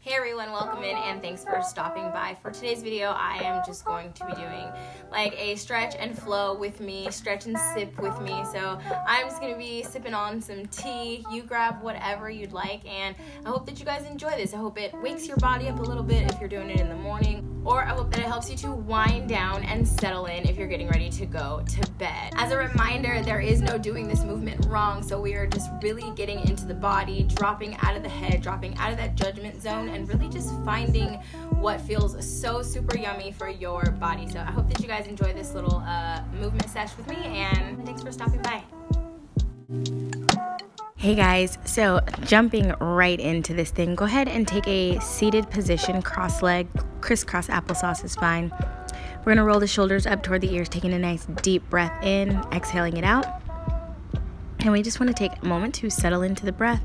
Hey everyone, welcome in and thanks for stopping by. For today's video, I am just going to be doing like a stretch and flow with me, stretch and sip with me. So I'm just gonna be sipping on some tea. You grab whatever you'd like, and I hope that you guys enjoy this. I hope it wakes your body up a little bit if you're doing it in the morning, or I hope that it helps you to wind down and settle in if you're getting ready to go to bed. As a reminder, there is no doing this movement wrong, so we are just really getting into the body, dropping out of the head, dropping out of that judgment zone, and really just finding what feels so super yummy for your body. So I hope that you guys enjoy this little movement sesh with me, and thanks for stopping by. Hey guys, so jumping right into this thing, go ahead and take a seated position, cross-legged, crisscross applesauce is fine. We're gonna roll the shoulders up toward the ears, taking a nice deep breath in, exhaling it out. And we just wanna take a moment to settle into the breath,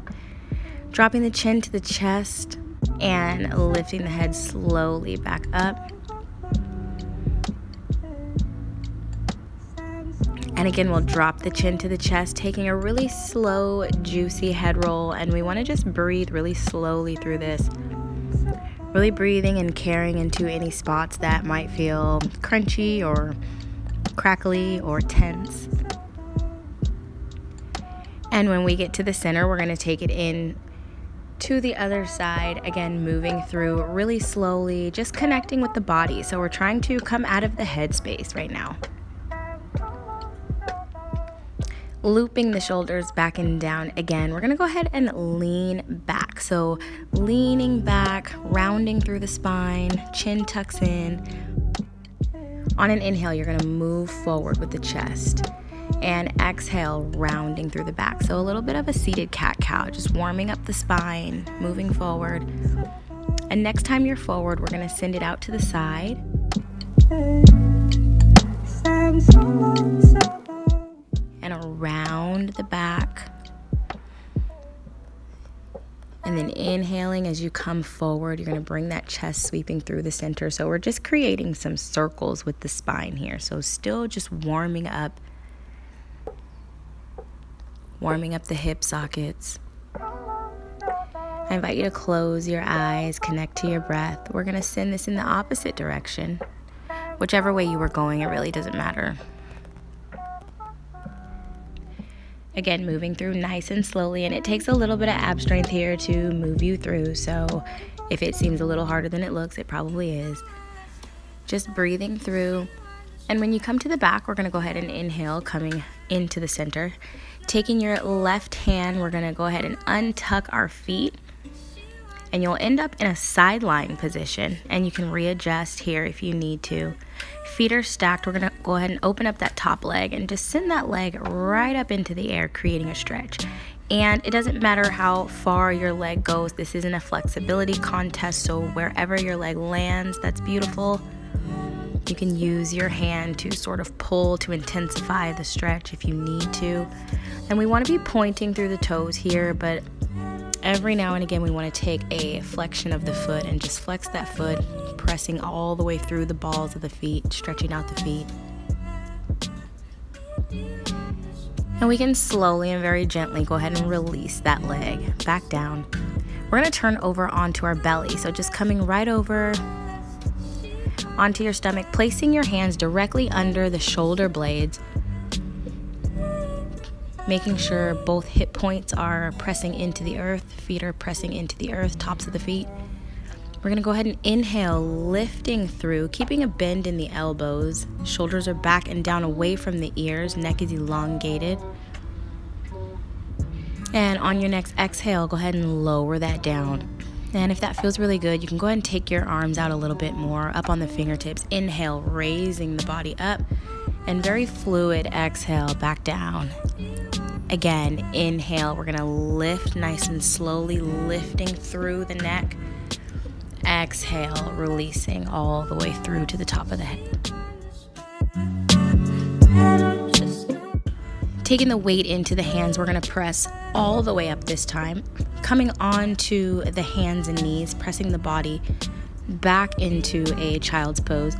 dropping the chin to the chest and lifting the head slowly back up. And again, we'll drop the chin to the chest, taking a really slow, juicy head roll. And we want to just breathe really slowly through this. Really breathing and carrying into any spots that might feel crunchy or crackly or tense. And when we get to the center, we're going to take it in to the other side, again moving through really slowly, just connecting with the body. So we're trying to come out of the head space right now. Looping the shoulders back and down. Again, we're gonna go ahead and lean back. So leaning back, rounding through the spine, chin tucks in. On an inhale, you're gonna move forward with the chest. And exhale, rounding through the back. So a little bit of a seated cat-cow, just warming up the spine, moving forward. And next time you're forward, we're gonna send it out to the side. And around the back. And then inhaling as you come forward, you're gonna bring that chest sweeping through the center. So we're just creating some circles with the spine here. So still just warming up the hip sockets. I invite you to close your eyes, connect to your breath. We're gonna send this in the opposite direction. Whichever way you were going, it really doesn't matter. Again, moving through nice and slowly, and it takes a little bit of ab strength here to move you through. So if it seems a little harder than it looks, it probably is. Just breathing through. And when you come to the back, we're gonna go ahead and inhale, coming into the center. Taking your left hand, we're gonna go ahead and untuck our feet, and you'll end up in a side lying position, and you can readjust here if you need to. Feet are stacked. We're gonna go ahead and open up that top leg and just send that leg right up into the air, creating a stretch. And it doesn't matter how far your leg goes. This isn't a flexibility contest, so wherever your leg lands, that's beautiful. You can use your hand to sort of pull to intensify the stretch if you need to. And we want to be pointing through the toes here, but every now and again we want to take a flexion of the foot and just flex that foot, pressing all the way through the balls of the feet, stretching out the feet. And we can slowly and very gently go ahead and release that leg back down. We're going to turn over onto our belly, so just coming right over onto your stomach, placing your hands directly under the shoulder blades, making sure both hip points are pressing into the earth, feet are pressing into the earth, tops of the feet. We're gonna go ahead and inhale, lifting through, keeping a bend in the elbows. Shoulders are back and down away from the ears, neck is elongated. And on your next exhale, go ahead and lower that down. And if that feels really good, you can go ahead and take your arms out a little bit more, up on the fingertips. Inhale, raising the body up, and very fluid exhale, back down. Again, inhale, we're gonna lift nice and slowly, lifting through the neck. Exhale, releasing all the way through to the top of the head. Taking the weight into the hands, we're gonna press all the way up this time, coming onto the hands and knees, pressing the body back into a child's pose,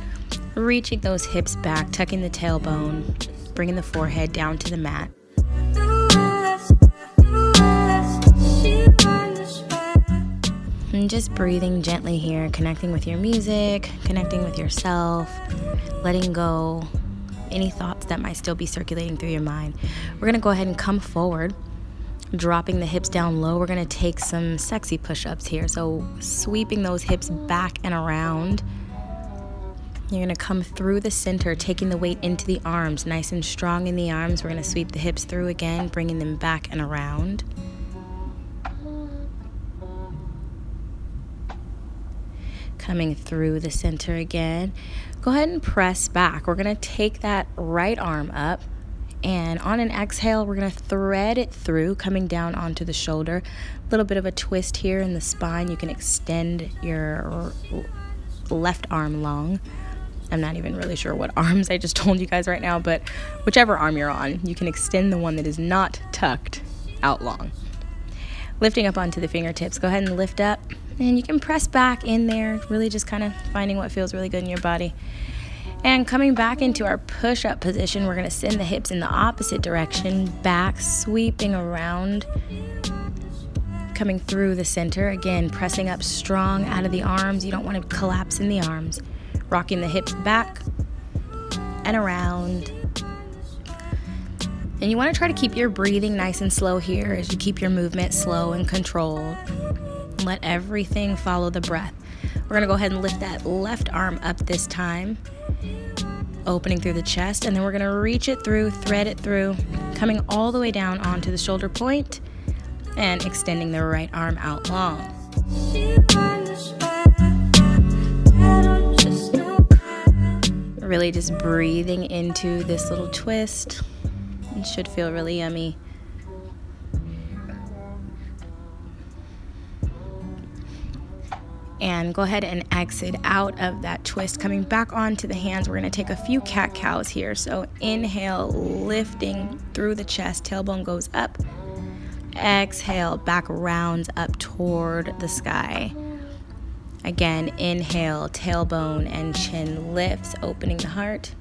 reaching those hips back, tucking the tailbone, bringing the forehead down to the mat. And just breathing gently here, connecting with your music, connecting with yourself, letting go any thoughts that might still be circulating through your mind. We're going to go ahead and come forward, dropping the hips down low. We're going to take some sexy push-ups here. So sweeping those hips back and around. You're going to come through the center, taking the weight into the arms, nice and strong in the arms. We're going to sweep the hips through again, bringing them back and around. Coming through the center again. Go ahead and press back. We're going to take that right arm up, and on an exhale, we're going to thread it through, coming down onto the shoulder. A little bit of a twist here in the spine. You can extend your left arm long. I'm not even really sure what arms I just told you guys right now, but whichever arm you're on, you can extend the one that is not tucked out long. Lifting up onto the fingertips. Go ahead and lift up. And you can press back in there, really just kind of finding what feels really good in your body. And coming back into our push-up position, we're going to send the hips in the opposite direction, back, sweeping around, coming through the center. Again, pressing up strong out of the arms. You don't want to collapse in the arms. Rocking the hips back and around. And you want to try to keep your breathing nice and slow here as you keep your movement slow and controlled. Let everything follow the breath. We're going to go ahead and lift that left arm up this time, opening through the chest, and then we're going to reach it through, thread it through, coming all the way down onto the shoulder point and extending the right arm out long. Really just breathing into this little twist. It should feel really yummy. And go ahead and exit out of that twist. Coming back onto the hands, we're going to take a few cat-cows here. So inhale, lifting through the chest, tailbone goes up. Exhale, back rounds up toward the sky. Again, inhale, tailbone and chin lifts, opening the heart.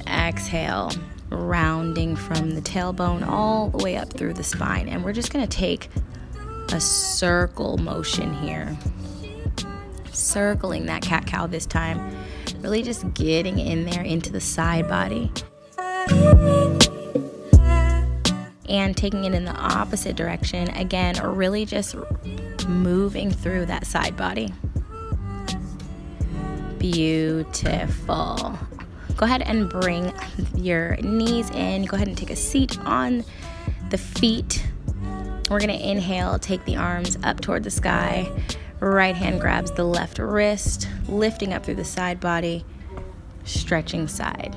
Exhale, rounding from the tailbone all the way up through the spine. And we're just going to take a circle motion here. Circling that cat-cow this time. Really just getting in there into the side body. And taking it in the opposite direction. Again, really just moving through that side body. Beautiful. Go ahead and bring your knees in. Go ahead and take a seat on the feet. We're going to inhale, take the arms up toward the sky. Right hand grabs the left wrist, lifting up through the side body, stretching side.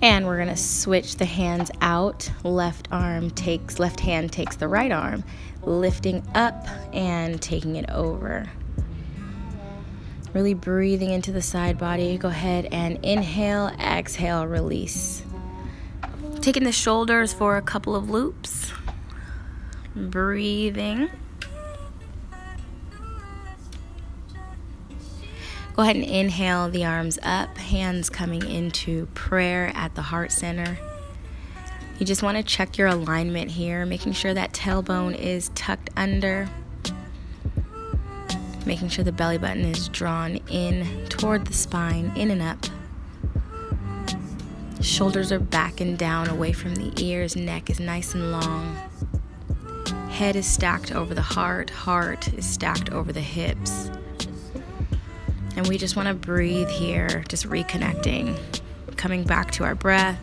And we're going to switch the hands out. Left hand takes the right arm, lifting up and taking it over. Really breathing into the side body. Go ahead and inhale, exhale, release. Taking the shoulders for a couple of loops. Breathing. Go ahead and inhale the arms up, hands coming into prayer at the heart center. You just want to check your alignment here, making sure that tailbone is tucked under, making sure the belly button is drawn in toward the spine, in and up. Shoulders are back and down away from the ears, neck is nice and long. Head is stacked over the heart, heart is stacked over the hips. And we just want to breathe here, just reconnecting, coming back to our breath,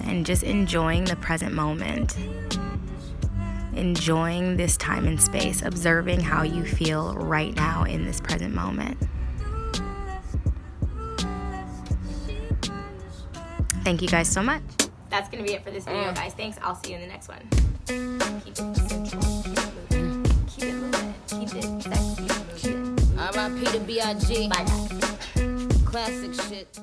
and just enjoying the present moment. Enjoying this time and space, observing how you feel right now in this present moment. Thank you guys so much. That's going to be it for this video, guys. Thanks. I'll see you in the next one. Keep it sensual. Keep it moving. Keep it moving. Keep it sexy. Moving. R.I.P. to B.I.G. Bye, guys. Classic shit.